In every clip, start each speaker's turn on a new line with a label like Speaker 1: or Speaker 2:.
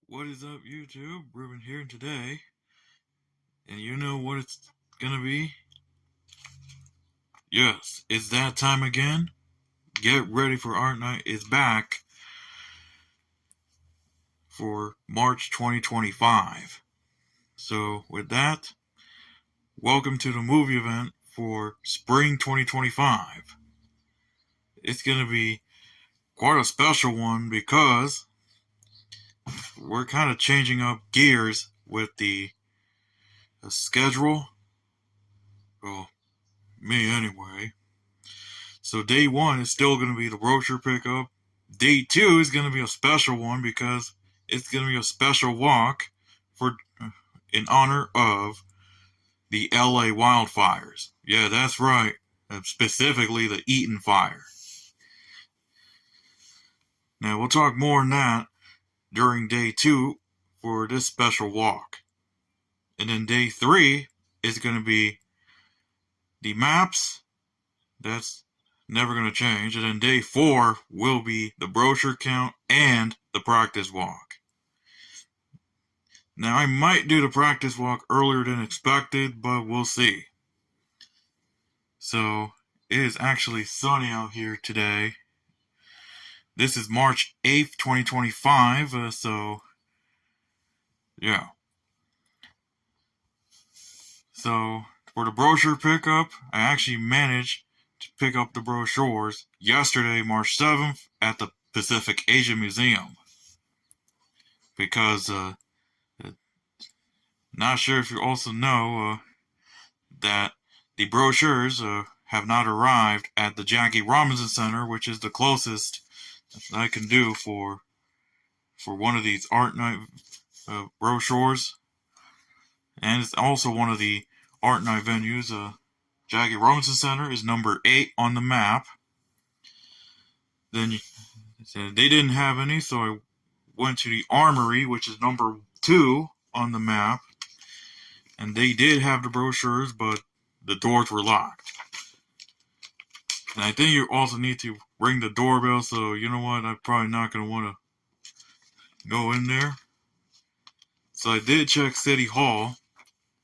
Speaker 1: What is up, YouTube? Ruben here, and today, and you know what it's gonna be? Yes, it's that time again. Get ready for Art Night is back for March 2025. So, with that, welcome to the movie event for Spring 2025. It's gonna be quite a special one because we're kind of changing up gears with the schedule. Well, me anyway. So day one is still going to be the brochure pickup. Day two is going to be a special one because it's going to be a special walk for in honor of the LA wildfires. Yeah, that's right. Specifically the Eaton Fire. Now we'll talk more on that during day two for this special walk. And then day three is going to be the maps. That's never going to change. And then day four will be the brochure count and the practice walk. Now, I might do the practice walk earlier than expected, but we'll see. So, it is actually sunny out here today. This is March 8th, 2025, so, yeah. So, for the brochure pickup, I actually managed to pick up the brochures yesterday, March 7th, at the Pacific Asia Museum. Because, not sure if you also know that the brochures have not arrived at the Jackie Robinson Center, which is the closest that I can do for one of these art night brochures. And it's also one of the art night venues. Jackie Robinson Center is number 8 on the map. Then they didn't have any, so I went to the Armory, which is number 2 on the map. And they did have the brochures, but the doors were locked. And I think you also need to ring the doorbell, so you know what? I'm probably not going to want to go in there. So I did check City Hall.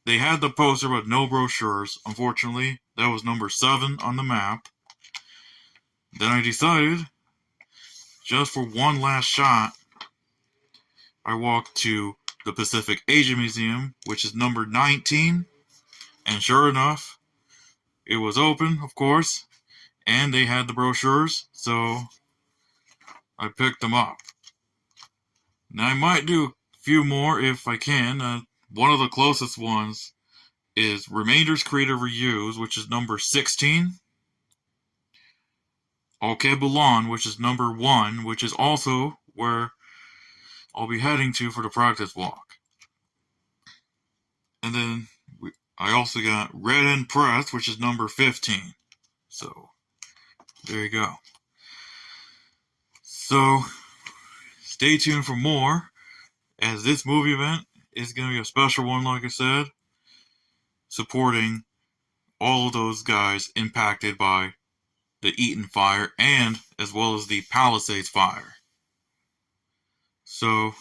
Speaker 1: They had the poster, but no brochures, unfortunately. That was number 7 on the map. Then I decided, just for one last shot, I walked to the Pacific Asia Museum, which is number 19. And sure enough, it was open, of course, and they had the brochures, so I picked them up. Now, I might do a few more if I can. One of the closest ones is Remainders Creative Reuse, which is number 16. Alkebulan, which is number 1, which is also where I'll be heading to for the practice walk. And then I also got Red End Press, which is number 15. So, there you go. So, stay tuned for more, as this movie event is going to be a special one, like I said, supporting all of those guys impacted by the Eaton Fire and as well as the Palisades Fire. So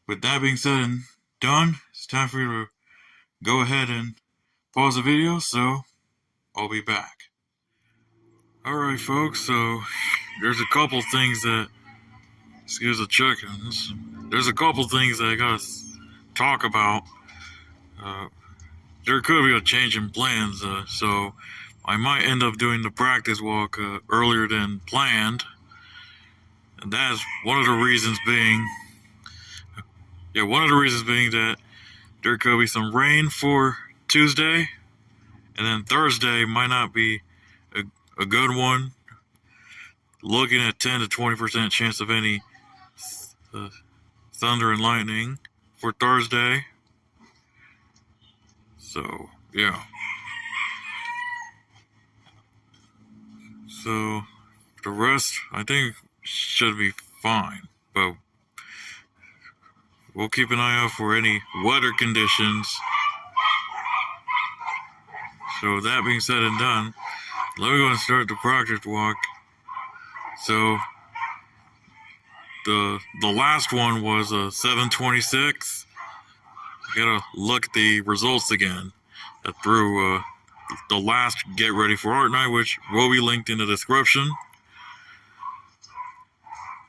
Speaker 1: with that being said and done, it's time for you to go ahead and pause the video, so I'll be back. Alright folks, so there's a couple things that, excuse the chickens, there's a couple things that I gotta talk about. There could be a change in plans, so I might end up doing the practice walk earlier than planned. And that's one of the reasons being, that there could be some rain for Tuesday, and then Thursday might not be a good one. Looking at 10 to 20% chance of any thunder and lightning for Thursday. So, yeah. So, the rest, I think, should be fine. But we'll keep an eye out for any weather conditions. So, that being said and done, let me go and start the practice walk. So, the last one was a 726. I gotta look at the results again. I threw the last Get Ready for Art Night, which will be linked in the description.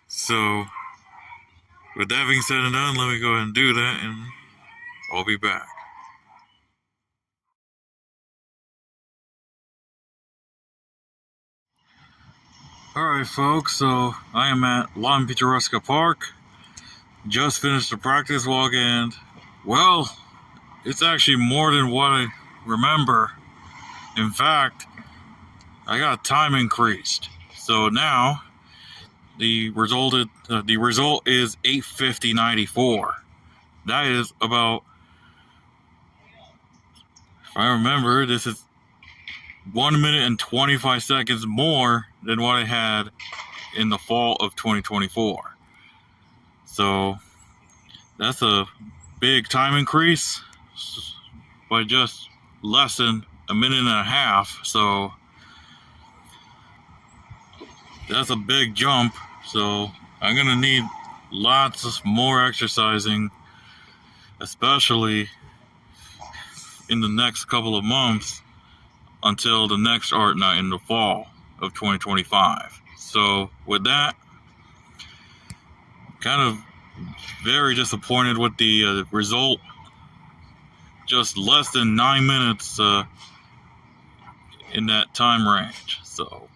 Speaker 1: So, with that being said and done, let me go ahead and do that, and I'll be back. Alright folks, so I am at La Picturesca Park. Just finished the practice walk, and well, it's actually more than what I remember. In fact, I got time increased. So now the result is 8:50.94. That is about, if I remember, this is 1 minute and 25 seconds more than what I had in the fall of 2024. So that's a big time increase by just less than a minute and a half. So that's a big jump. So I'm gonna need lots of more exercising, especially in the next couple of months until the next art night in the fall of 2025. So with that, kind of very disappointed with the result. Just less than 9 minutes in that time range. So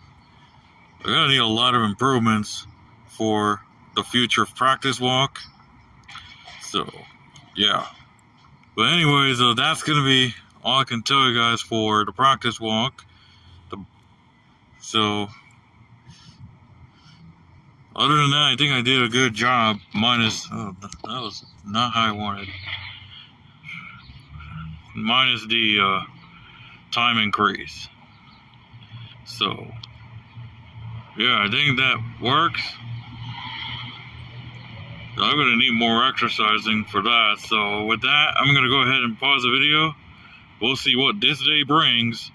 Speaker 1: we're gonna need a lot of improvements for the future practice walk. So yeah, but anyways, that's gonna be all I can tell you guys for the practice walk. So other than that, I think I did a good job, minus that was not how I wanted, minus the time increase. So yeah, I think that works. I'm gonna need more exercising for that. So with that, I'm gonna go ahead and pause the video. We'll see what this day brings,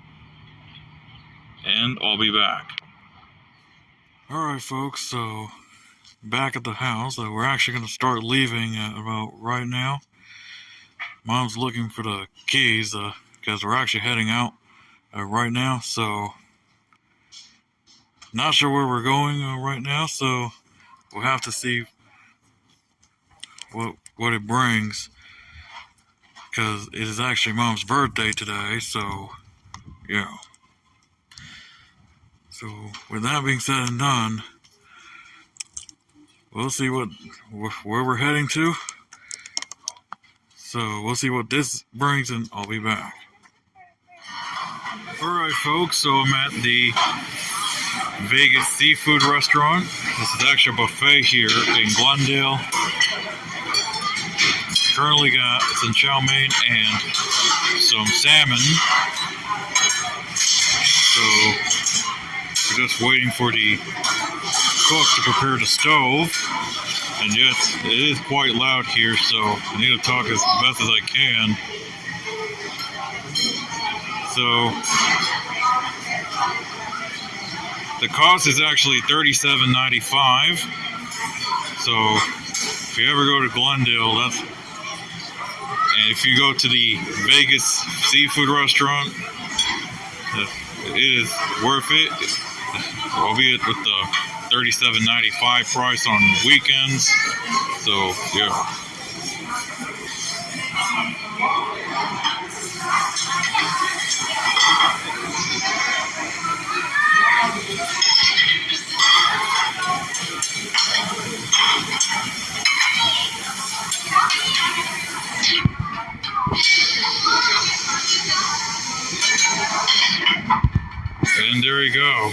Speaker 1: and I'll be back. Alright folks, so back at the house. We're actually gonna start leaving about right now. Mom's looking for the keys because we're actually heading out right now. So not sure where we're going right now, so we'll have to see what it brings, because it is actually Mom's birthday today. So yeah, so with that being said and done, we'll see where we're heading to. So we'll see what this brings, and I'll be back. Alright folks, so I'm at the Vegas seafood restaurant. This is actually a buffet here in Glendale. Currently got some chow mein and some salmon. So we're just waiting for the cook to prepare the stove. And yes, it is quite loud here, so I need to talk as best as I can. So the cost is actually $37.95. So if you ever go to Glendale, and if you go to the Vegas seafood restaurant, it is worth it, albeit with the $37.95 price on weekends. So yeah. And there you go.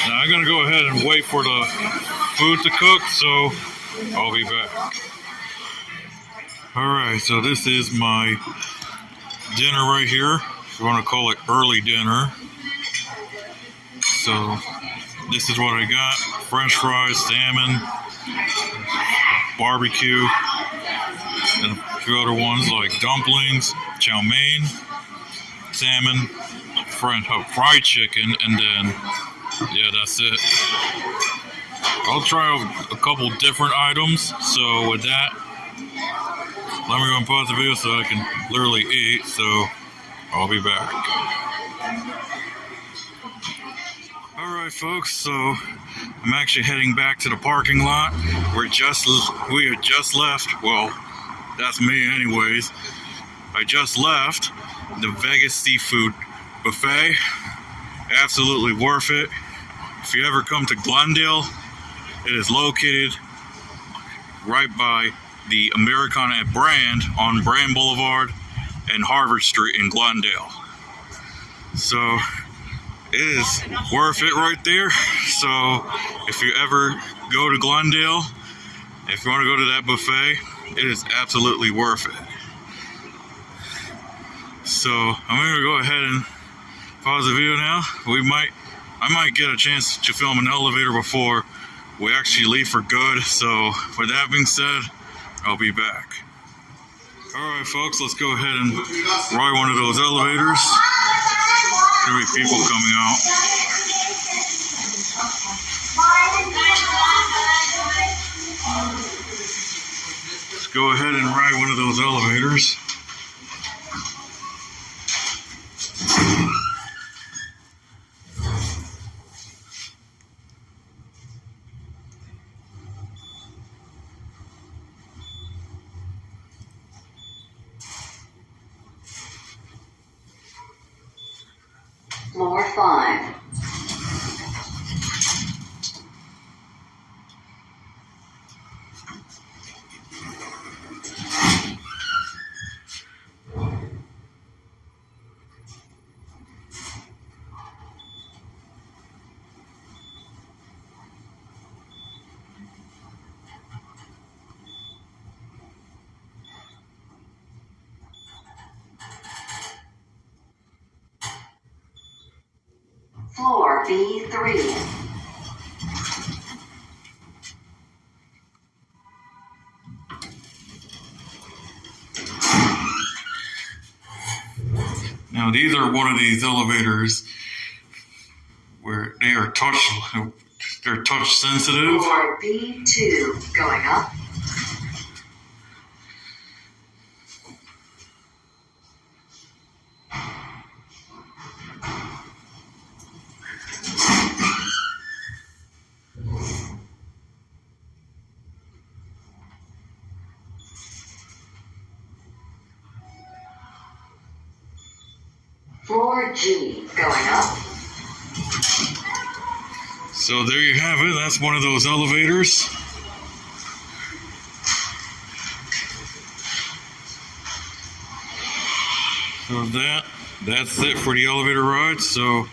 Speaker 1: Now I'm gonna go ahead and wait for the food to cook, so I'll be back. Alright, so this is my dinner right here. If you want to call it early dinner. So this is what I got: French fries, salmon, barbecue, and a few other ones like dumplings, chow mein, salmon, fried chicken, and then yeah, that's it. I'll try a couple different items. So with that, let me go and pause the video so I can literally eat. So I'll be back. Alright folks, so I'm actually heading back to the parking lot. We had just left, well, that's me anyways. I just left the Vegas Seafood Buffet. Absolutely worth it. If you ever come to Glendale, it is located right by the Americana at Brand on Brand Boulevard and Harvard Street in Glendale. So it is worth it right there. So if you ever go to Glendale, if you want to go to that buffet, it is absolutely worth it. So I'm going to go ahead and pause the video now. I might get a chance to film an elevator before we actually leave for good. So with that being said, I'll be back. Alright folks, let's go ahead and ride one of those elevators. There'll be people coming out. Let's go ahead and ride one of those elevators.
Speaker 2: Floor 5. Floor B3.
Speaker 1: Now these are one of these elevators where they're touch sensitive.
Speaker 2: Floor B2 going up. Floor G going up.
Speaker 1: So there you have it. That's one of those elevators. So that's it for the elevator ride. So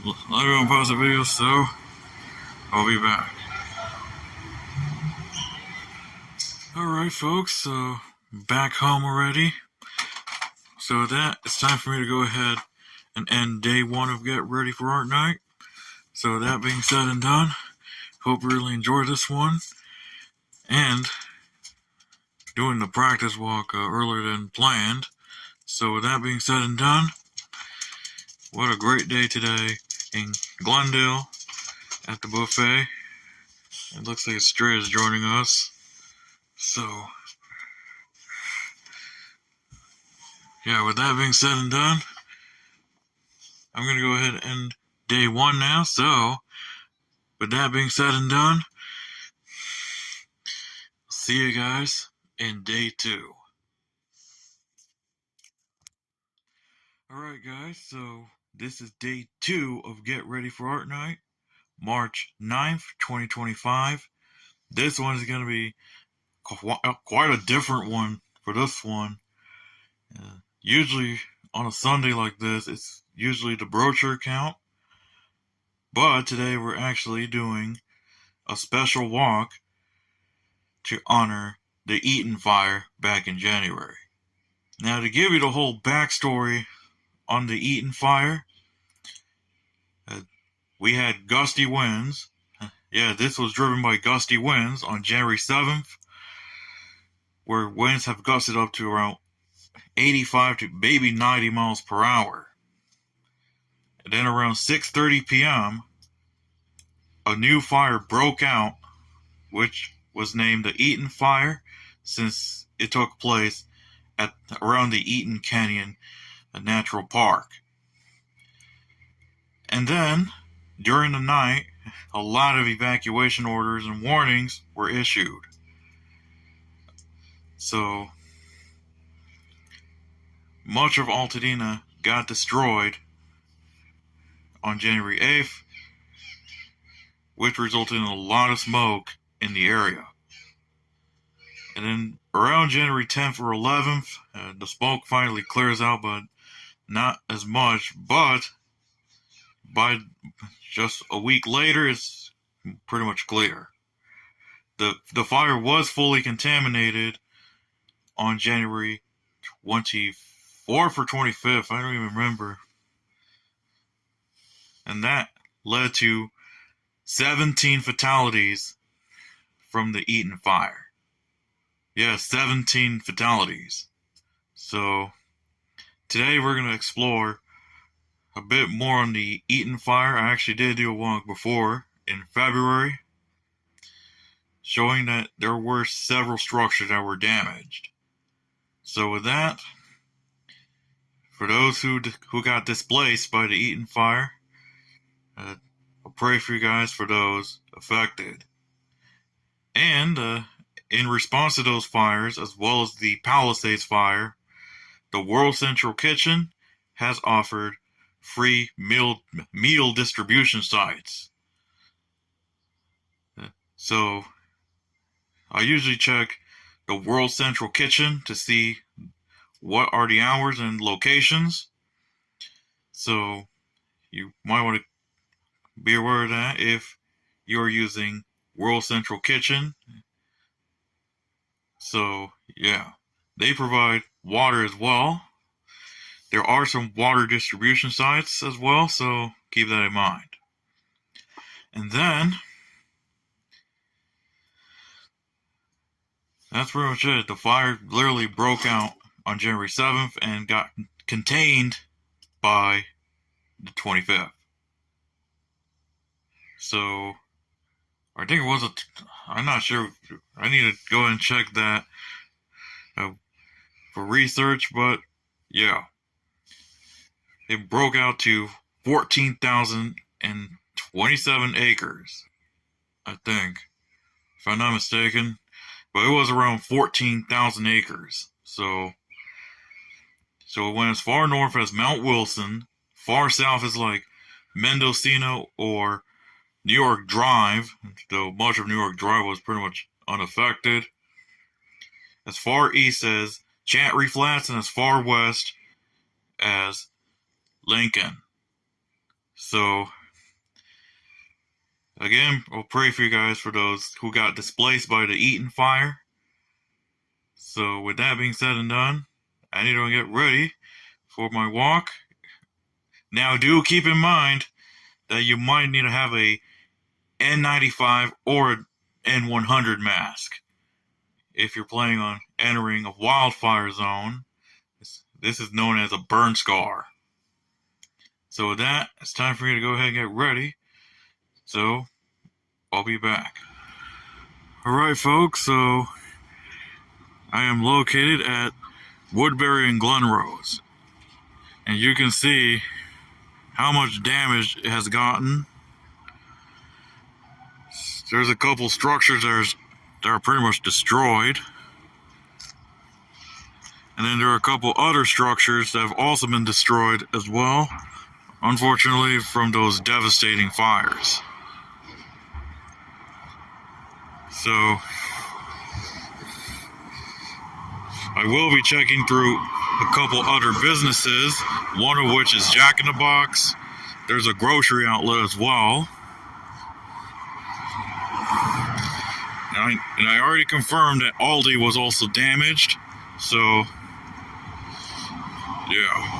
Speaker 1: let me pause the video. So I'll be back. Alright folks, so back home already. So it's time for me to go ahead and end day 1 of Get Ready for Art Night. So that being said and done, hope you really enjoyed this one. And doing the practice walk earlier than planned. So with that being said and done, what a great day today in Glendale at the buffet. It looks like Stray is joining us. So yeah, with that being said and done, I'm going to go ahead and end day 1 now. So with that being said and done, see you guys in day 2. Alright guys, so this is day 2 of Get Ready for Art Night, March 9th, 2025. This one is going to be quite a different one for this one. Usually on a Sunday like this, it's usually the brochure count. But today we're actually doing a special walk to honor the Eaton Fire back in January. Now to give you the whole backstory on the Eaton Fire, we had gusty winds. Yeah, this was driven by gusty winds on January 7th, where winds have gusted up to around 85 to maybe 90 miles per hour. And then around 6:30 p.m., a new fire broke out, which was named the Eaton Fire, since it took place at around the Eaton Canyon Natural Park. And then, during the night, a lot of evacuation orders and warnings were issued. So, much of Altadena got destroyed on January 8th, which resulted in a lot of smoke in the area. And then around January 10th or 11th, the smoke finally clears out, but not as much. But by just a week later, it's pretty much clear. The fire was fully contaminated on January 24th or 25th, I don't even remember. And that led to 17 fatalities from the Eaton Fire. Yeah, 17 fatalities. So, today we're going to explore a bit more on the Eaton Fire. I actually did do a walk before in February, showing that there were several structures that were damaged. So with that, for those who got displaced by the Eaton Fire, I'll pray for you guys for those affected. And in response to those fires, as well as the Palisades Fire, the World Central Kitchen has offered free meal distribution sites. So, I usually check the World Central Kitchen to see what are the hours and locations. So, you might want to be aware of that if you're using World Central Kitchen. So, yeah, they provide water as well. There are some water distribution sites as well, so keep that in mind. And then, that's pretty much it. The fire literally broke out on January 7th and got contained by the 25th. So, I think it was I'm not sure. I need to go and check that for research, but yeah. It broke out to 14,027 acres, I think, if I'm not mistaken. But it was around 14,000 acres. So it went as far north as Mount Wilson, far south as like Mendocino or New York Drive, though much of New York Drive was pretty much unaffected. As far east as Chantry Flats and as far west as Lincoln. So, again, I'll pray for you guys for those who got displaced by the Eaton Fire. So, with that being said and done, I need to get ready for my walk. Now, do keep in mind that you might need to have a N95 or N100 mask if you're planning on entering a wildfire zone. This is known as a burn scar. So with that, it's time for me to go ahead and get ready. So, I'll be back. Alright folks, so I am located at Woodbury and Glenrose. And you can see how much damage it has gotten. There's a couple structures that are pretty much destroyed. And then there are a couple other structures that have also been destroyed as well. Unfortunately, from those devastating fires. So, I will be checking through a couple other businesses, one of which is Jack in the Box. There's a grocery outlet as well. And I already confirmed that Aldi was also damaged. So, yeah.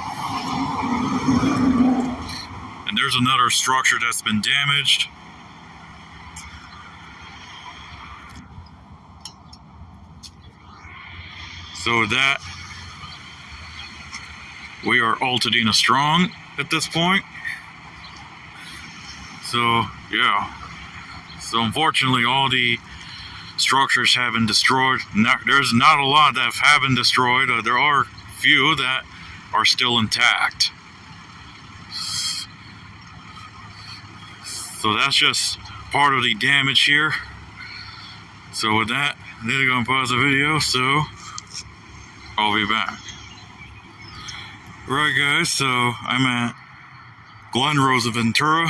Speaker 1: And there's another structure that's been damaged. So with that, we are Altadena strong at this point. So, yeah. So unfortunately, all the structures have been destroyed. There's not a lot that have been destroyed. There are few that are still intact. So that's just part of the damage here. So with that, I need to go and pause the video, so I'll be back. Right guys, so I'm at Glen Rosa Ventura,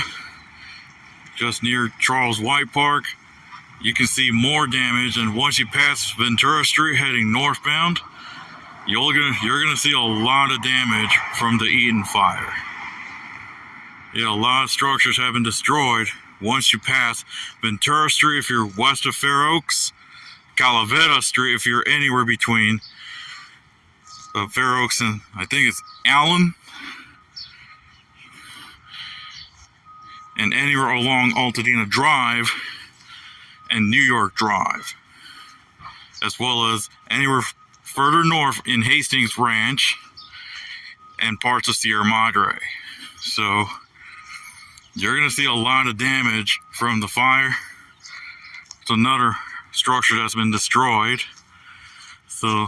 Speaker 1: just near Charles White Park. You can see more damage, and once you pass Ventura Street heading northbound, you're gonna see a lot of damage from the Eaton Fire. Yeah, a lot of structures have been destroyed once you pass Ventura Street if you're west of Fair Oaks, Calavera Street if you're anywhere between Fair Oaks and I think it's Allen, and anywhere along Altadena Drive and New York Drive, as well as anywhere further north in Hastings Ranch and parts of Sierra Madre. So you're going to see a lot of damage from the fire. It's another structure that's been destroyed. So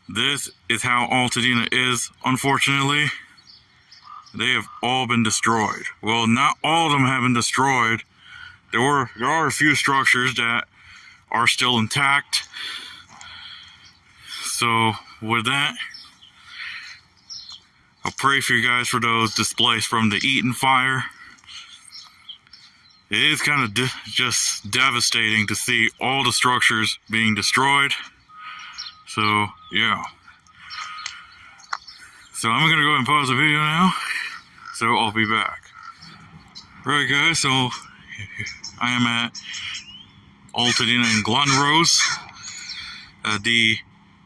Speaker 1: this is how Altadena is, unfortunately. They have all been destroyed. Well, not all of them have been destroyed. There are a few structures that are still intact. So with that, I'll pray for you guys for those displaced from the Eaton Fire. It is kind of just devastating to see all the structures being destroyed. So yeah. So I'm gonna go ahead and pause the video now. So I'll be back. Right guys, so I am at Altadena and Glen Rose. The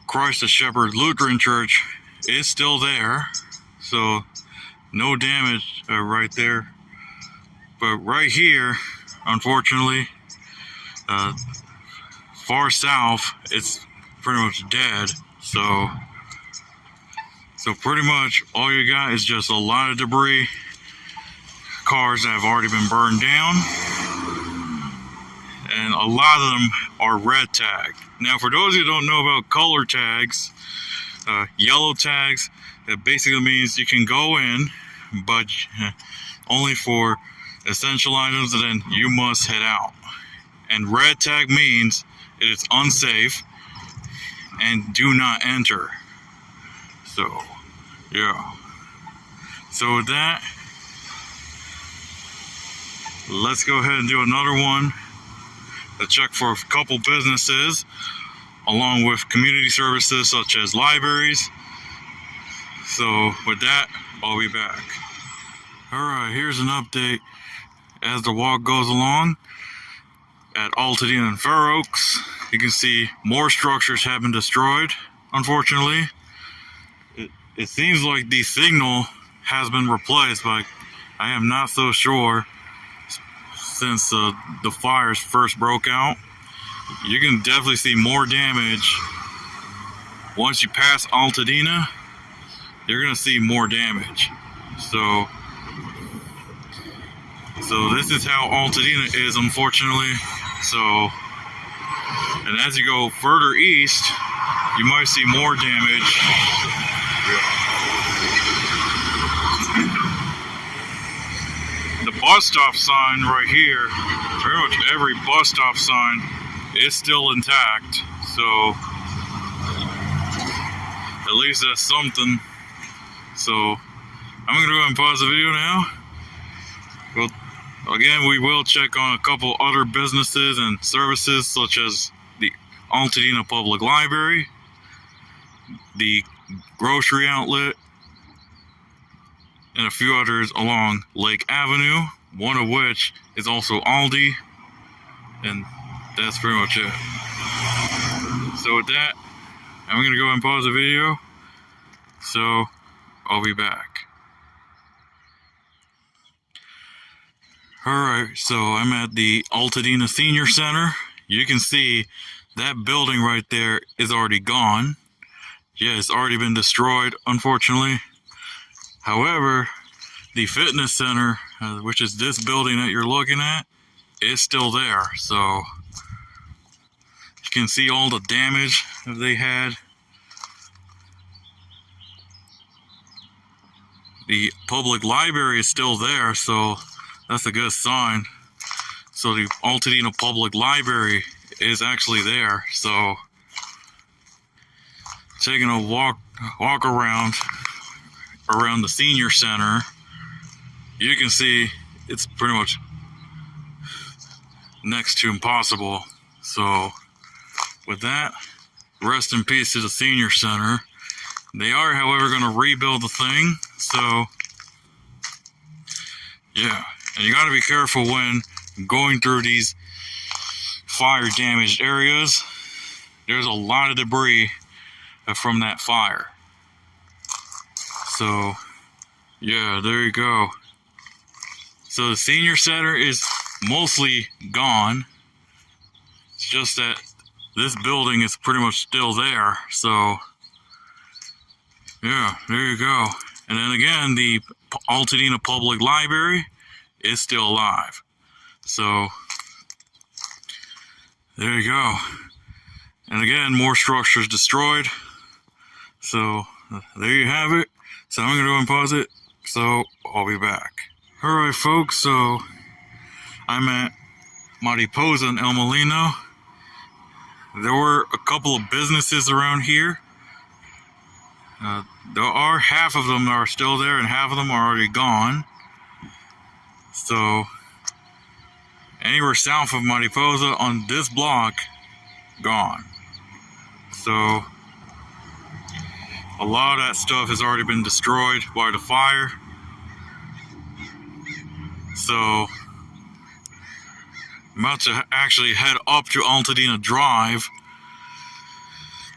Speaker 1: Christ the Shepherd Lutheran Church is still there, so no damage right there. But right here, unfortunately, far south, it's pretty much dead. So pretty much all you got is just a lot of debris, cars that have already been burned down, and a lot of them are red tagged. Now, for those who don't know about color tags, yellow tags, that basically means you can go in, but only for essential items, and then you must head out. And red tag means it is unsafe and do not enter. So yeah, so with that, let's go ahead and do another one to check for a couple businesses along with community services such as libraries. So with that, I'll be back. Alright, here's an update as the walk goes along at Altadena and Fair Oaks. You can see more structures have been destroyed, unfortunately. It seems like the signal has been replaced, but I am not so sure since the fires first broke out. You can definitely see more damage. Once you pass Altadena, you're going to see more damage. So this is how Altadena is, unfortunately. So, and as you go further east, you might see more damage. The bus stop sign right here, pretty much every bus stop sign is still intact. So, at least that's something. So, I'm going to go ahead and pause the video now. Well, again, we will check on a couple other businesses and services such as the Altadena Public Library, the grocery outlet, and a few others along Lake Avenue, one of which is also Aldi, and that's pretty much it. So with that, I'm going to go ahead and pause the video, so I'll be back. Alright, so I'm at the Altadena Senior Center. You can see that building right there is already gone. Yeah, it's already been destroyed, unfortunately. However, the fitness center, which is this building that you're looking at, is still there. So you can see all the damage that they had. The public library is still there, so that's a good sign. So the Altadena Public Library is actually there. So taking a walk around the senior center, you can see it's pretty much next to impossible. So with that, rest in peace to the senior center. They are, however, going to rebuild the thing. So yeah, and you got to be careful when going through these fire damaged areas. There's a lot of debris from that fire. So yeah, there you go. So the senior center is mostly gone. It's just that this building is pretty much still there. So yeah, there you go. And then again, the Altadena Public Library is still alive. So there you go. And again, more structures destroyed. So there you have it. So I'm going to go and pause it. So I'll be back. Alright folks, so I'm at Mariposa and El Molino. There were a couple of businesses around here. There are half of them that are still there and half of them are already gone. So anywhere south of Mariposa on this block, gone. So a lot of that stuff has already been destroyed by the fire. So I'm about to actually head up to Altadena Drive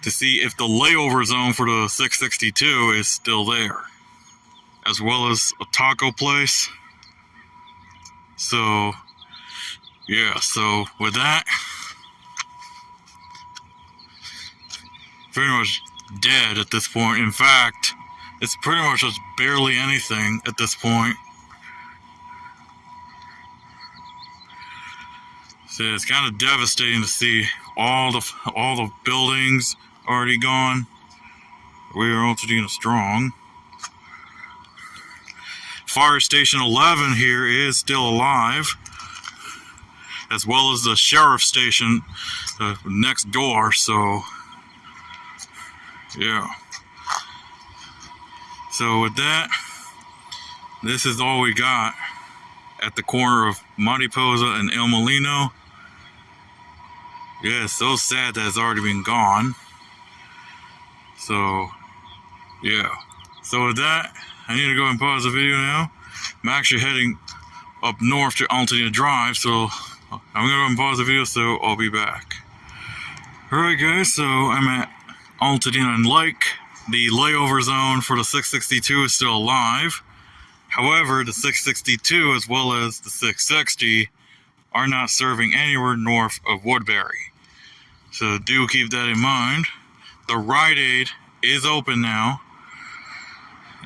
Speaker 1: to see if the layover zone for the 662 is still there, as well as a taco place. So yeah, so with that, pretty much dead at this point. In fact, it's pretty much just barely anything at this point. So it's kind of devastating to see all the buildings already gone. We are Altadena strong. Fire Station 11 here is still alive, as well as the sheriff's station next door. So yeah. So with that, this is all we got at the corner of Mariposa and El Molino. Yeah, it's so sad that it's already been gone. So yeah. So with that, I need to go and pause the video now. I'm actually heading up north to Altadena Drive, so I'm gonna go and pause the video, so I'll be back. Alright guys, so I'm at Altadena and Lake. The layover zone for the 662 is still alive. However, the 662 as well as the 660 are not serving anywhere north of Woodbury. So do keep that in mind. The Rite Aid is open now.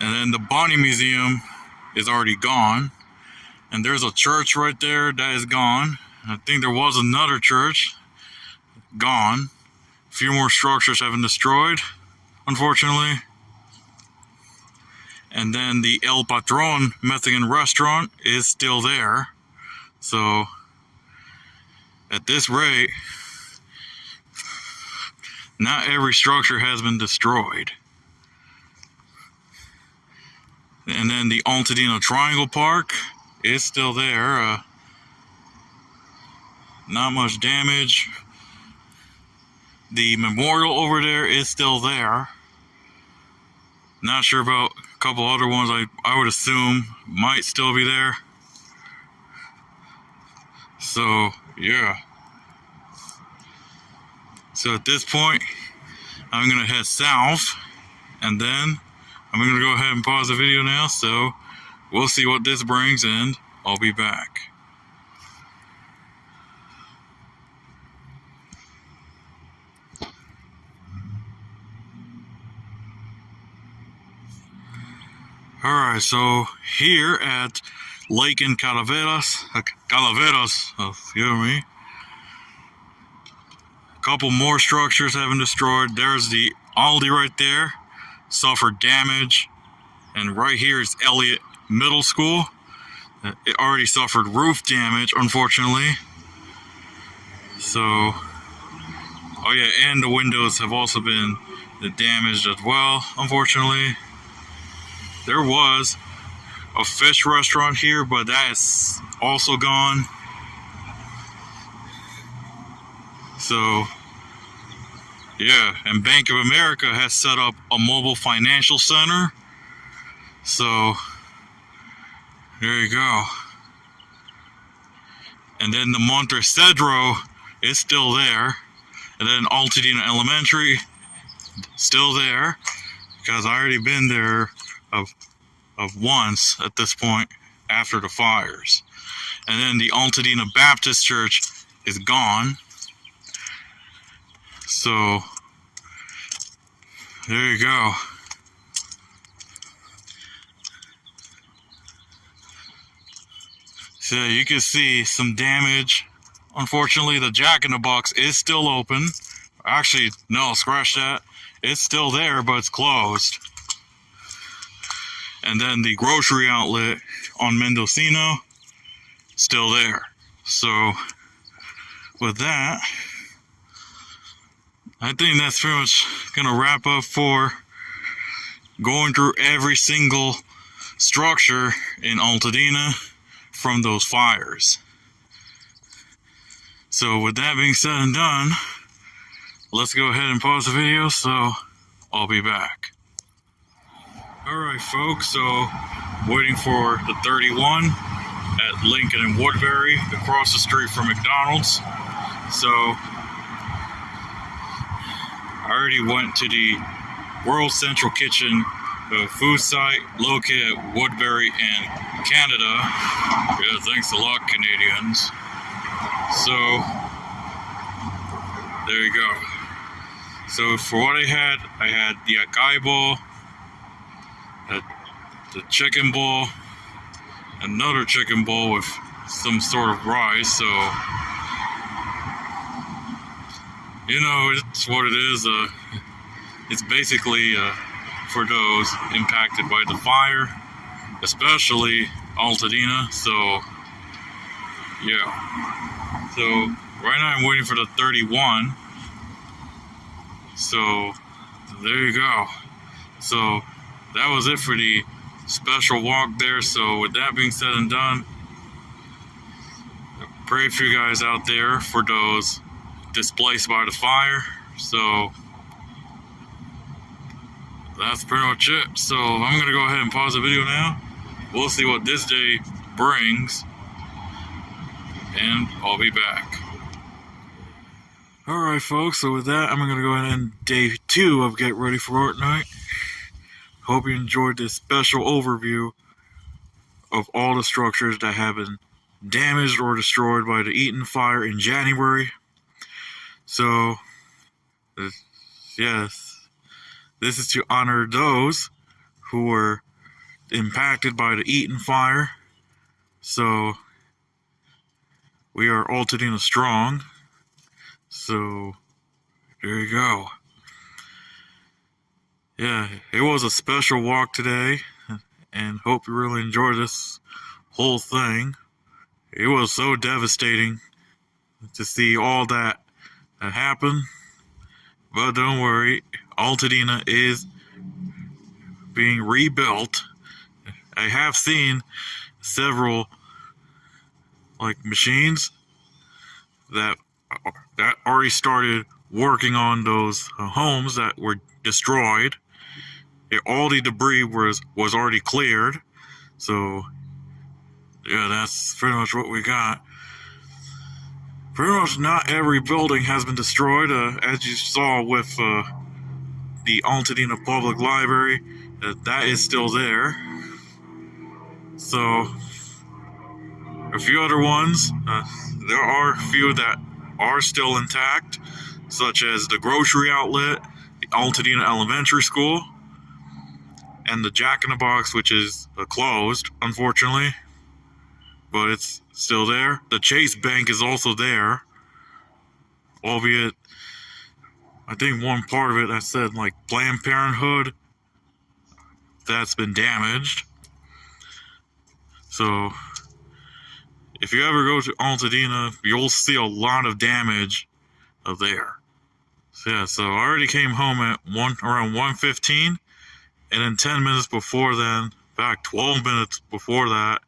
Speaker 1: And then the Bonnie Museum is already gone. And there's a church right there that is gone. I think there was another church gone. A few more structures have been destroyed, unfortunately. And then the El Patron Mexican restaurant is still there. So at this rate, not every structure has been destroyed. And then the Altadena Triangle Park is still there. Not much damage. The memorial over there is still there. Not sure about a couple other ones. I would assume might still be there. So yeah. So at this point, I'm gonna head south, and then I'm gonna go ahead and pause the video now. So we'll see what this brings, and I'll be back. Alright, so here at lake in Calaveras, excuse me. A couple more structures have been destroyed. There's the Aldi right there, suffered damage. And right here is Elliott Middle School. It already suffered roof damage, unfortunately. So, oh yeah, and the windows have also been damaged as well, unfortunately. There was a fish restaurant here, but that is also gone. So, yeah, and Bank of America has set up a mobile financial center. So, there you go. And then the Monte Cedro is still there. And then Altadena Elementary, still there. Because I already been there of once at this point after the fires. And then the Altadena Baptist Church is gone. So, there you go. So you can see some damage. Unfortunately, the Jack in the Box is still open. Actually, no, scratch that. It's still there, but it's closed. And then the grocery outlet on Mendocino, still there. So, with that, I think that's pretty much going to wrap up for going through every single structure in Altadena from those fires. So with that being said and done, let's go ahead and pause the video, so I'll be back. Alright folks, so waiting for the 31 at Lincoln and Woodbury across the street from McDonald's. So I already went to the World Central Kitchen food site located at Woodbury and Canada. Yeah, thanks a lot, Canadians. So, there you go. So, for what I had the acai bowl, the chicken bowl, another chicken bowl with some sort of rice. So, you know, it's what it is. It's basically for those impacted by the fire, especially Altadena. So, yeah. So, right now I'm waiting for the 31. So, there you go. So, that was it for the special walk there. So, with that being said and done, I pray for you guys out there, for those displaced by the fire. So, that's pretty much it. So I'm going to go ahead and pause the video now. We'll see what this day brings. And I'll be back. Alright folks, so with that, I'm going to go ahead and end day 2 of Get Ready for Fortnite. Hope you enjoyed this special overview of all the structures that have been damaged or destroyed by the Eaton Fire in January. So, yes. This is to honor those who were impacted by the Eaton Fire. So, we are Altadena Strong. So, there you go. Yeah, it was a special walk today, and hope you really enjoyed this whole thing. It was so devastating to see all that happen. But don't worry, Altadena is being rebuilt. I have seen several machines that already started working on those homes that were destroyed. All the debris was already cleared. So yeah, that's pretty much what we got. Pretty much not every building has been destroyed, as you saw with the Altadena Public Library. That is still there. So, a few other ones, there are a few that are still intact, such as the grocery outlet, the Altadena Elementary School, and the Jack in the Box, which is closed, unfortunately. but it's still there. The Chase Bank is also there, albeit I think one part of it that said like Planned Parenthood, that's been damaged. So if you ever go to Altadena, you'll see a lot of damage of there. So yeah, so I already came home at around 1:15, and then 10 minutes before then, in fact 12 minutes before that,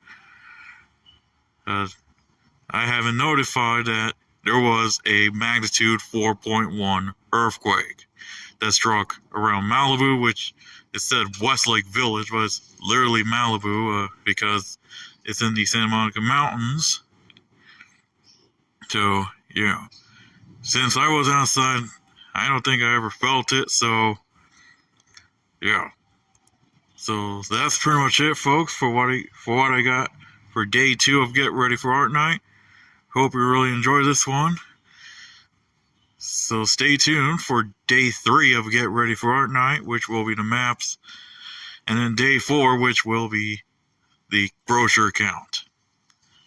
Speaker 1: I have been notified that there was a magnitude 4.1 earthquake that struck around Malibu, which it said Westlake Village, but it's literally Malibu because it's in the Santa Monica Mountains. So, yeah. Since I was outside, I don't think I ever felt it, so, yeah. So, that's pretty much it, folks, for what I got for day 2 of Get Ready for Art Night. Hope you really enjoy this one. So, stay tuned for day 3 of Get Ready for Art Night, which will be the maps, and then day 4, which will be the brochure count.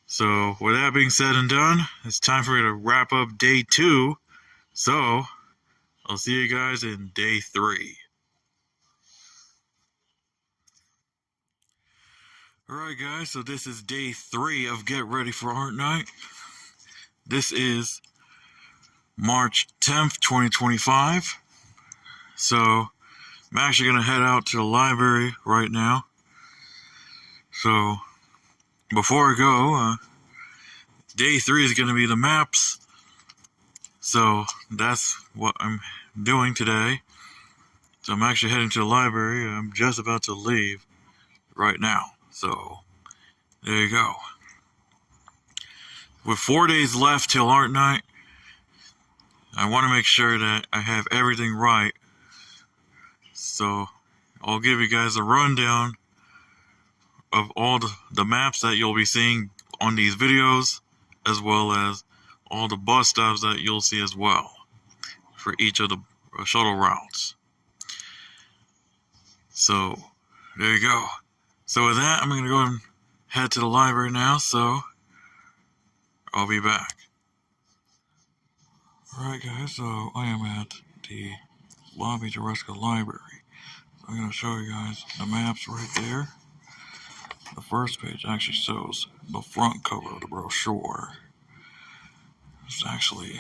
Speaker 1: So, with that being said and done, it's time for me to wrap up day 2. So, I'll see you guys in day 3. Alright guys, so this is day 3 of Get Ready for Art Night. This is March 10th, 2025. So, I'm actually going to head out to the library right now. So, before I go, day 3 is going to be the maps. So, that's what I'm doing today. So, I'm actually heading to the library. I'm just about to leave right now. So, there you go. With 4 days left till Art Night, I want to make sure that I have everything right. So, I'll give you guys a rundown of all the maps that you'll be seeing on these videos, as well as all the bus stops that you'll see as well for each of the shuttle routes. So, there you go. So with that, I'm going to go and head to the library now, so I'll be back. Alright guys, so I am at the lobby Jurassica Library. So I'm going to show you guys the maps right there. The first page actually shows the front cover of the brochure. It's actually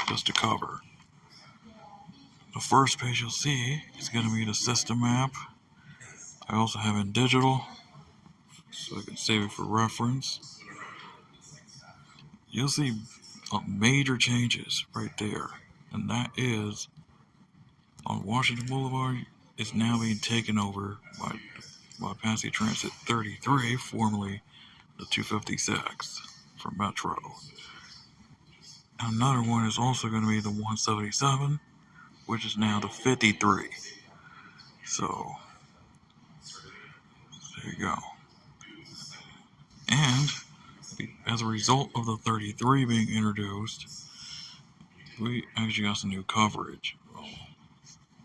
Speaker 1: just a cover. The first page you'll see is going to be the system map. I also have it in digital, so I can save it for reference. You'll see major changes right there, and that is on Washington Boulevard. It's now being taken over by Pasadena Transit 33, formerly the 256 from Metro. Another one is also going to be the 177, which is now the 53. So, there you go. And as a result of the 33 being introduced, we actually got some new coverage.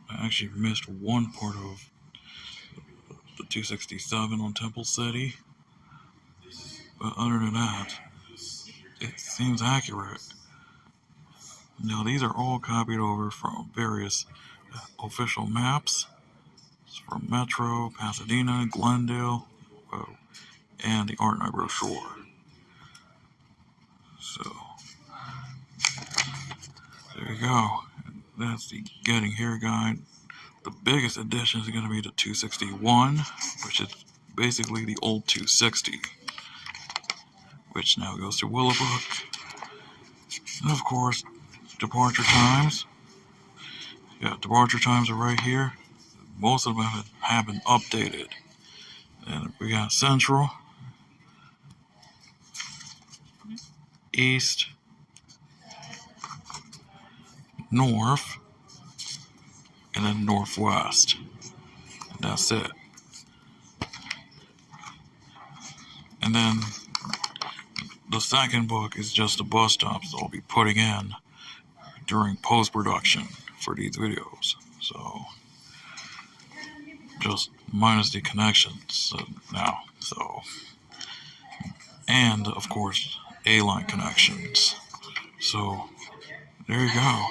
Speaker 1: I actually missed one part of the 267 on Temple City, but other than that, it seems accurate. Now these are all copied over from various official maps from Metro, Pasadena, Glendale, and the Art Night brochure. So, there you go. That's the Getting Here guide. The biggest addition is going to be the 261, which is basically the old 260, which now goes to Willowbrook. And of course, departure times. Yeah, departure times are right here. Most of them have been updated. And we got Central, East, North, and then Northwest. And that's it. And then the second book is just the bus stops I'll be putting in during post-production for these videos. So, just minus the connections now. So, and of course A-line connections. So there you go.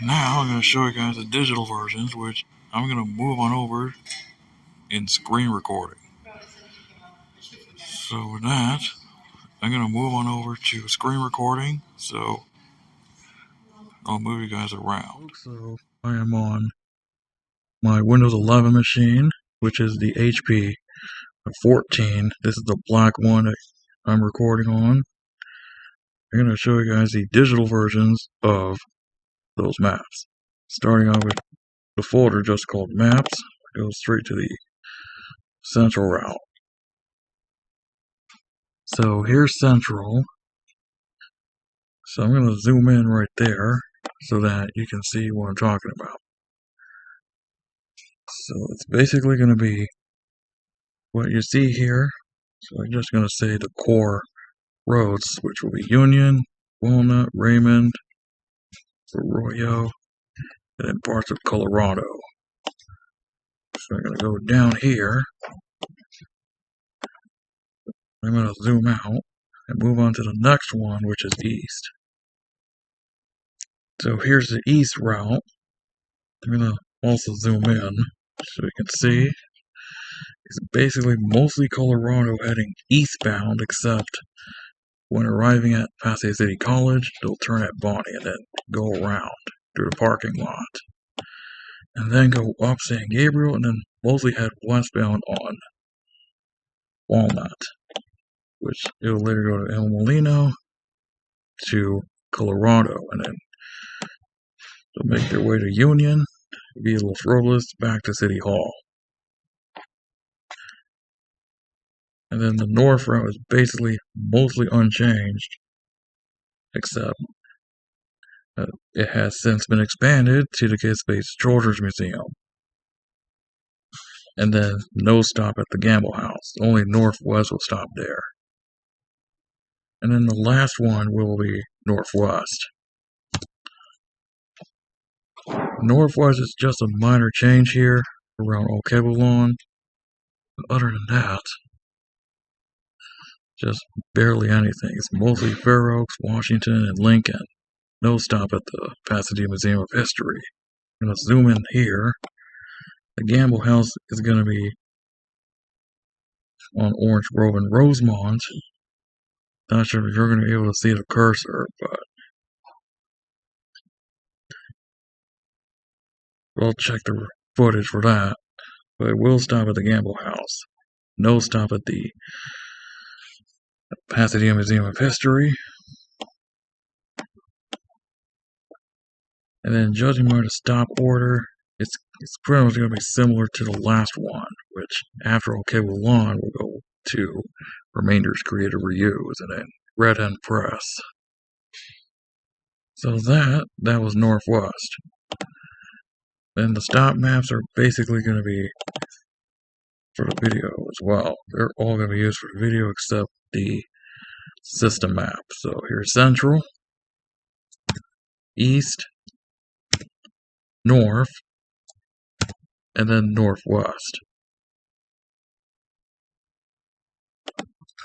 Speaker 1: Now I'm going to show you guys the digital versions, which I'm going to move on over in screen recording. So with that, I'm going to move on over to screen recording, so I'll move you guys around. So I am on my Windows 11 machine, which is the HP 14. This is the black one that I'm recording on. I'm going to show you guys the digital versions of those maps. Starting out with the folder just called Maps, goes straight to the Central route. So here's Central. So I'm going to zoom in right there so that you can see what I'm talking about. So it's basically going to be what you see here. So I'm just going to say the core roads, which will be Union, Walnut, Raymond, Arroyo, and then parts of Colorado. So I'm going to go down here. I'm going to zoom out and move on to the next one, which is east. So here's the east route. I'm going to also zoom in so you can see. It's basically mostly Colorado heading eastbound, except when arriving at Pasadena City College, they'll turn at Bonnie and then go around through the parking lot. And then go up San Gabriel and then mostly head westbound on Walnut, which it will later go to El Molino to Colorado, and then they'll make their way to Union, via Los Robles, back to City Hall. And then the north route is basically mostly unchanged, except it has since been expanded to the displaced Children's Museum. And then no stop at the Gamble House. Only Northwest will stop there. And then the last one will be Northwest. Northwest is just a minor change here around Old Cable Lawn. Other than that, just barely anything. It's mostly Fair Oaks, Washington, and Lincoln. No stop at the Pasadena Museum of History. I'm going to zoom in here. The Gamble House is going to be on Orange Grove and Rosemont. Not sure if you're going to be able to see the cursor, but we'll check the footage for that. But it will stop at the Gamble House. No stop at the Pasadena Museum of History. And then judging by the stop order, it's pretty much going to be similar to the last one, which after OK Lawn will go to Remainders Creative Reuse and then Red Hen Press. So that was Northwest. And the stop maps are basically going to be for the video as well. They're all going to be used for the video except the system map. So here's Central, East, North, and then Northwest.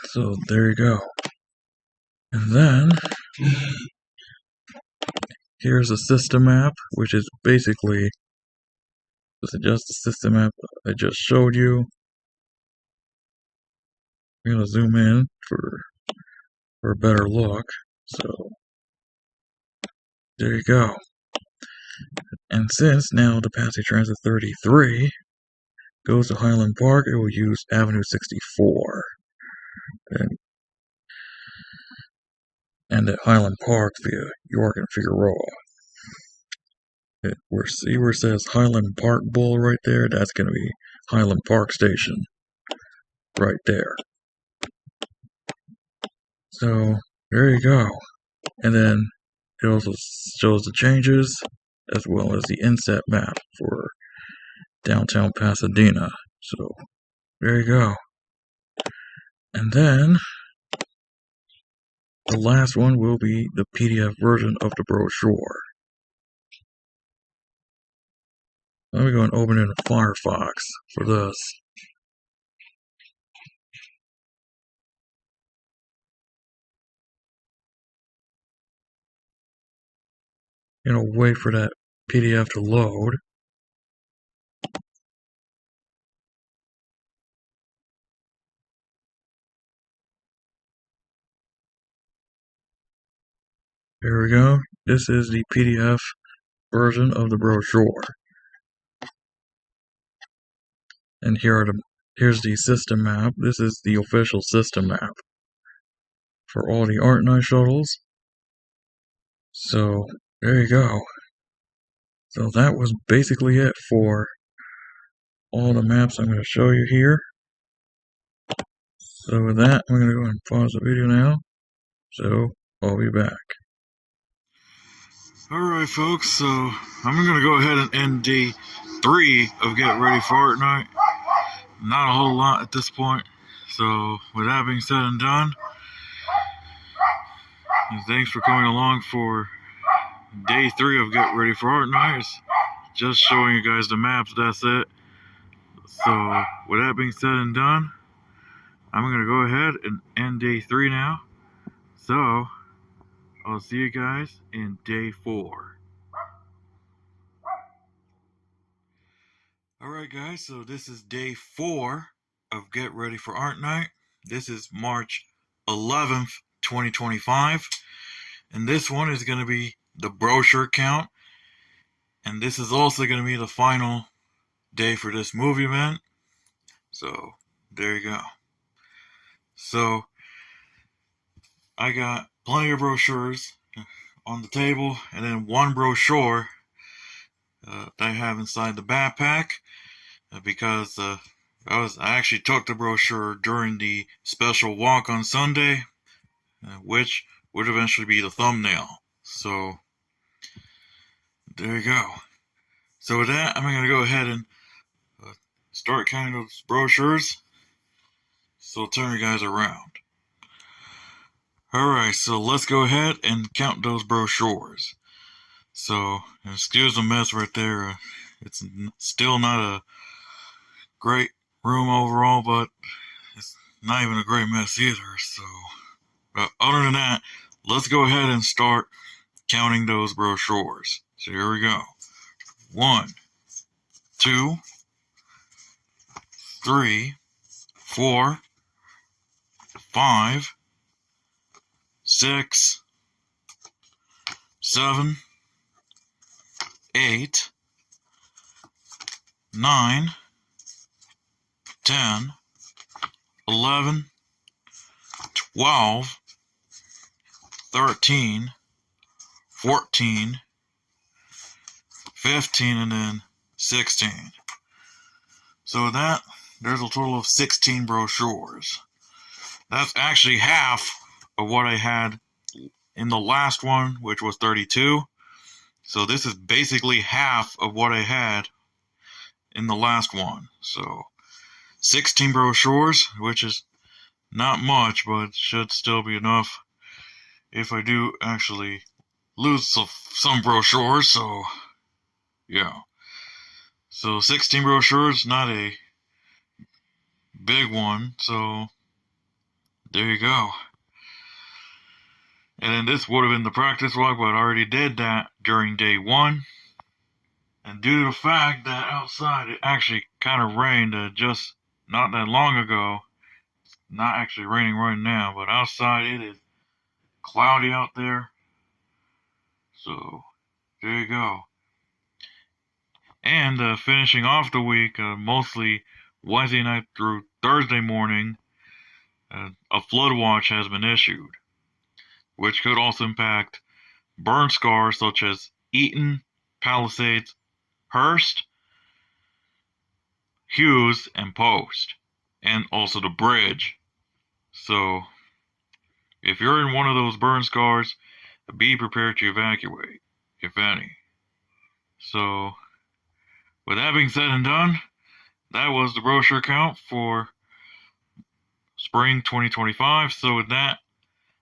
Speaker 1: So there you go. And then here's the system map, which is basically just the system map I just showed you. I'm going to zoom in for a better look. So there you go. And since now the Pasadena Transit 33 goes to Highland Park, it will use Avenue 64. And at Highland Park via York and Figueroa. See where it says Highland Park Bowl right there? That's going to be Highland Park Station right there. So there you go. And then it also shows the changes as well as the inset map for downtown Pasadena. So there you go. And then the last one will be the PDF version of the brochure. Let me go and open it in Firefox for this. wait for that PDF to load. Here we go. This is the PDF version of the brochure. And here's the system map. This is the official system map for all the Art Night shuttles. So there you go. So that was basically it for all the maps I'm going to show you here. So with that, I'm going to go ahead and pause the video now. So I'll be back. Alright folks, so I'm going to go ahead and end day 3 of Get Ready for Art Night. Not a whole lot at this point. So with that being said and done, and thanks for coming along for day 3 of Get Ready for Art Night. It's just showing you guys the maps, that's it. So with that being said and done, I'm going to go ahead and end day 3 now. So I'll see you guys in day 4. Alright guys, so this is day 4 of Get Ready for Art Night. This is March 11th, 2025. And this one is going to be the brochure count. And this is also going to be the final day for this movie event. So there you go. So I got plenty of brochures on the table, and then one brochure that I have inside the backpack because I actually took the brochure during the special walk on Sunday, which would eventually be the thumbnail. So there you go. So with that, I'm going to go ahead and start counting those brochures. So I'll turn you guys around. Alright, so let's go ahead and count those brochures. So, excuse the mess right there. It's still not a great room overall, but it's not even a great mess either. So, but other than that, let's go ahead and start counting those brochures. So here we go. 1, 2, 3, 4, 5, 6, 7, 8, 9, 10, 11, 12, 13, 14, 15, and then 16. So with that, there's a total of 16 brochures. That's actually half of what I had in the last one, which was 32. So this is basically half of what I had in the last one. So 16 brochures, which is not much, but should still be enough if I do actually lose some brochures. So yeah. So 16 brochures, not a big one. So there you go. And then this would have been the practice walk, but I already did that during day 1. And due to the fact that outside it actually kind of rained just not that long ago, it's not actually raining right now, but outside it is cloudy out there. So there you go. And finishing off the week, mostly Wednesday night through Thursday morning, a flood watch has been issued, which could also impact burn scars such as Eaton, Palisades, Hearst, Hughes, and Post, and also the bridge. So if you're in one of those burn scars, be prepared to evacuate, if any. So with that being said and done, that was the brochure count for spring 2025. So with that,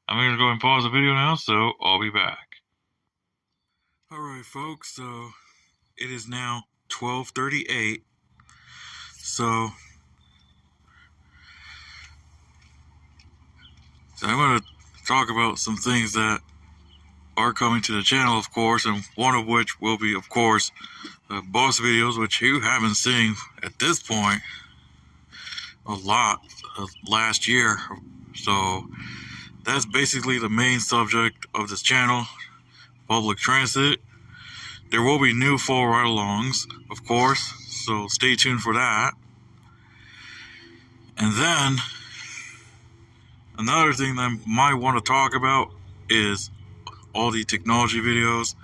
Speaker 1: I'm going to go ahead and pause the video now, so I'll be back. Alright folks, so it is now 12:38. So I'm going to talk about some things that are coming to the channel, of course, and one of which will be, of course, the boss videos, which you haven't seen at this point a lot last year. So that's basically the main subject of this channel, public transit. There will be new fall ride-alongs, of course, so stay tuned for that. And then another thing that I might want to talk about is all the technology videos.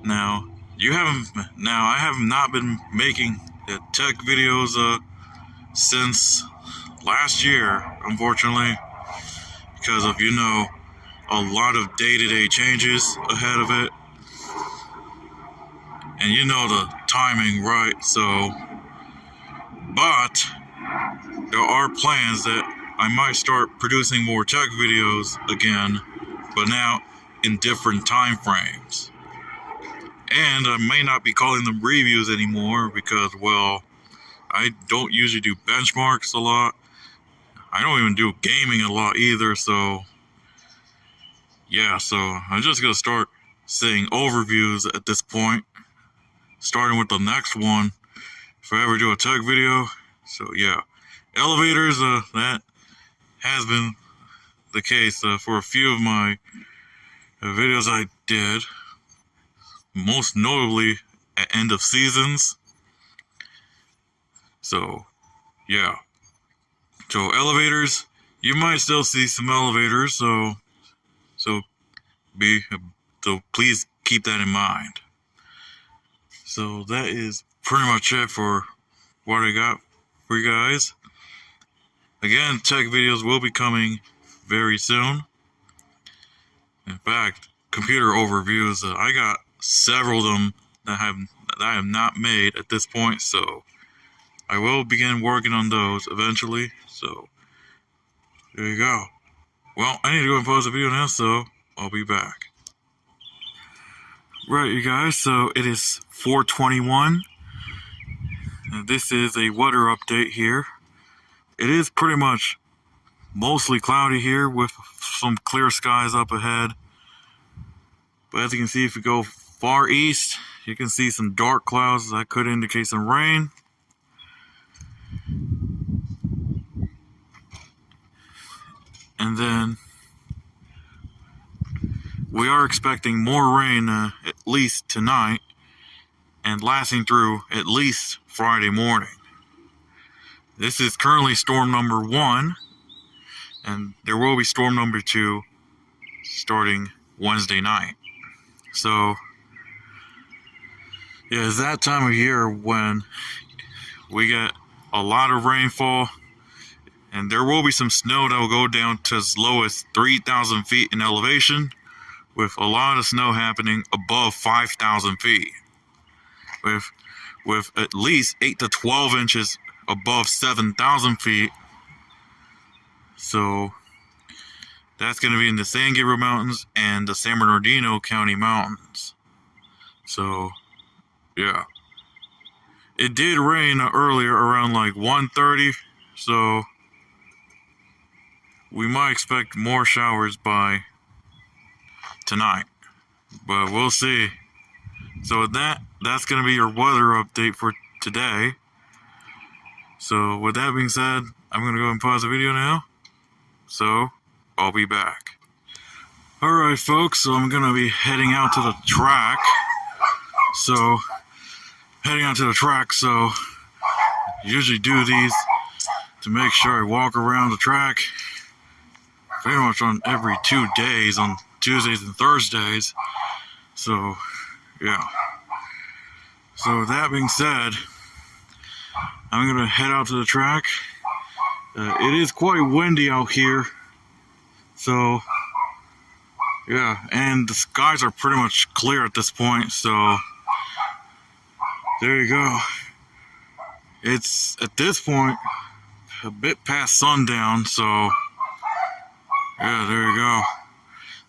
Speaker 1: Now, I have not been making the tech videos since last year, unfortunately, because of, a lot of day-to-day changes ahead of it. And the timing, right? So, but there are plans that I might start producing more tech videos again, but now in different time frames. And I may not be calling them reviews anymore because, well, I don't usually do benchmarks a lot. I don't even do gaming a lot either, so yeah, so I'm just gonna start saying overviews at this point, starting with the next one if I ever do a tech video. So yeah, elevators, that has been the case for a few of my videos I did, most notably at end of seasons. So yeah, so elevators, you might still see some elevators, so please keep that in mind. So that is pretty much it for what I got for you guys. Again, tech videos will be coming very soon. In fact, computer overviews, I got several of them that I have not made at this point, so I will begin working on those eventually. So there you go. Well, I need to go and pause the video now, so I'll be back. Right, you guys, so it is 4:21. This is a weather update here. It is pretty much mostly cloudy here with some clear skies up ahead. But as you can see, if you go far east, you can see some dark clouds that could indicate some rain. And then we are expecting more rain at least tonight and lasting through at least Friday morning. This is currently storm number 1, and there will be storm number 2 starting Wednesday night. So yeah, it's that time of year when we get a lot of rainfall, and there will be some snow that will go down to as low as 3,000 feet in elevation, with a lot of snow happening above 5,000 feet, with at least 8 to 12 inches above 7,000 feet. So that's going to be in the San Gabriel Mountains and the San Bernardino County Mountains. So yeah, it did rain earlier around like 1:30, so we might expect more showers by tonight, but we'll see. So with that's going to be your weather update for today. So with that being said, I'm going to go and pause the video now, so I'll be back. Alright folks, so I'm going to be heading out to the track. So I usually do these to make sure I walk around the track pretty much on every 2 days, on Tuesdays and Thursdays. So yeah, so with that being said, I'm gonna head out to the track. It is quite windy out here, so yeah, and the skies are pretty much clear at this point, so there you go. It's at this point a bit past sundown, so yeah, there you go.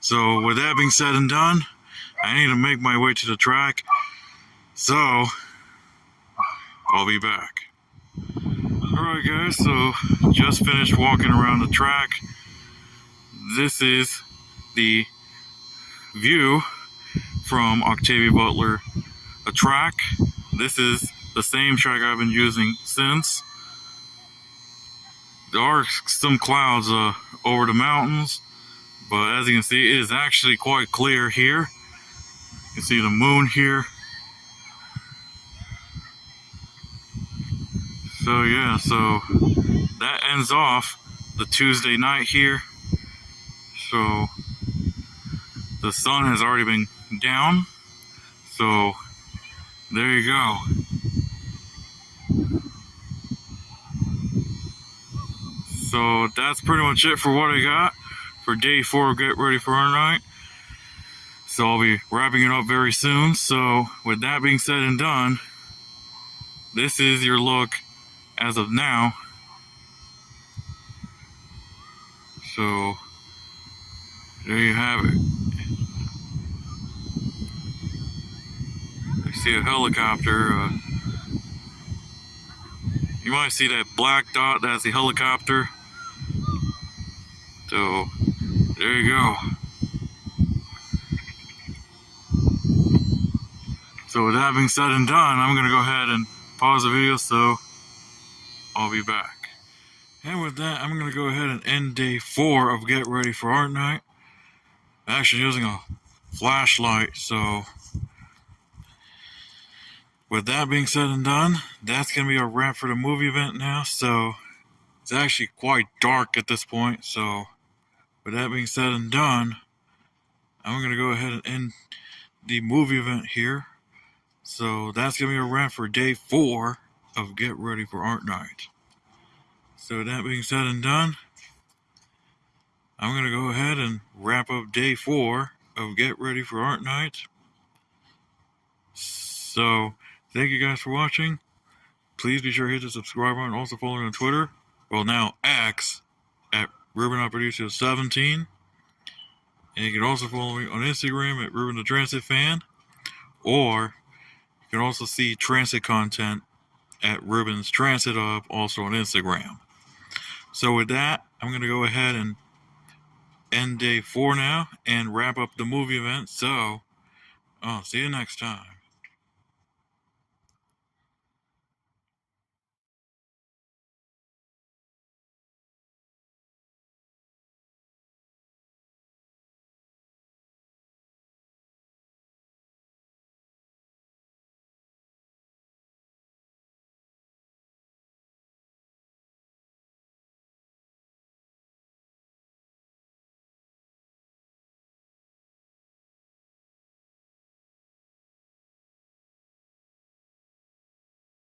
Speaker 1: So with that being said and done, I need to make my way to the track, so I'll be back. Alright guys, so just finished walking around the track. This is the view from Octavia Butler a track. This is the same track I've been using since. There are some clouds over the mountains, but as you can see, it is actually quite clear here. You can see the moon here. So yeah, so that ends off the Tuesday night here. So the sun has already been down. So there you go. So that's pretty much it for what I got for day 4 of Get Ready for Our Night. So I'll be wrapping it up very soon. So with that being said and done, this is your look as of now. So there you have it. I see a helicopter. You might see that black dot, that's the helicopter. So there you go. So with that being said and done, I'm going to go ahead and pause the video, so I'll be back. And with that, I'm going to go ahead and end day 4 of Get Ready for Art Night. I'm actually using a flashlight, so with that being said and done, that's going to be a wrap for the movie event now. So it's actually quite dark at this point, so with that being said and done, I'm going to go ahead and end the movie event here. So that's going to be a wrap for day 4 of Get Ready for Art Night. So with that being said and done, I'm going to go ahead and wrap up day 4 of Get Ready for Art Night. So thank you guys for watching. Please be sure to hit the subscribe button. Also follow me on Twitter, well now X, at Ruben.Producer17. And you can also follow me on Instagram at Ruben the Transit Fan. Or you can also see transit content at Ruben's Transit Hub, also on Instagram. So with that, I'm going to go ahead and end day 4 now and wrap up the movie event. So, I'll see you next time.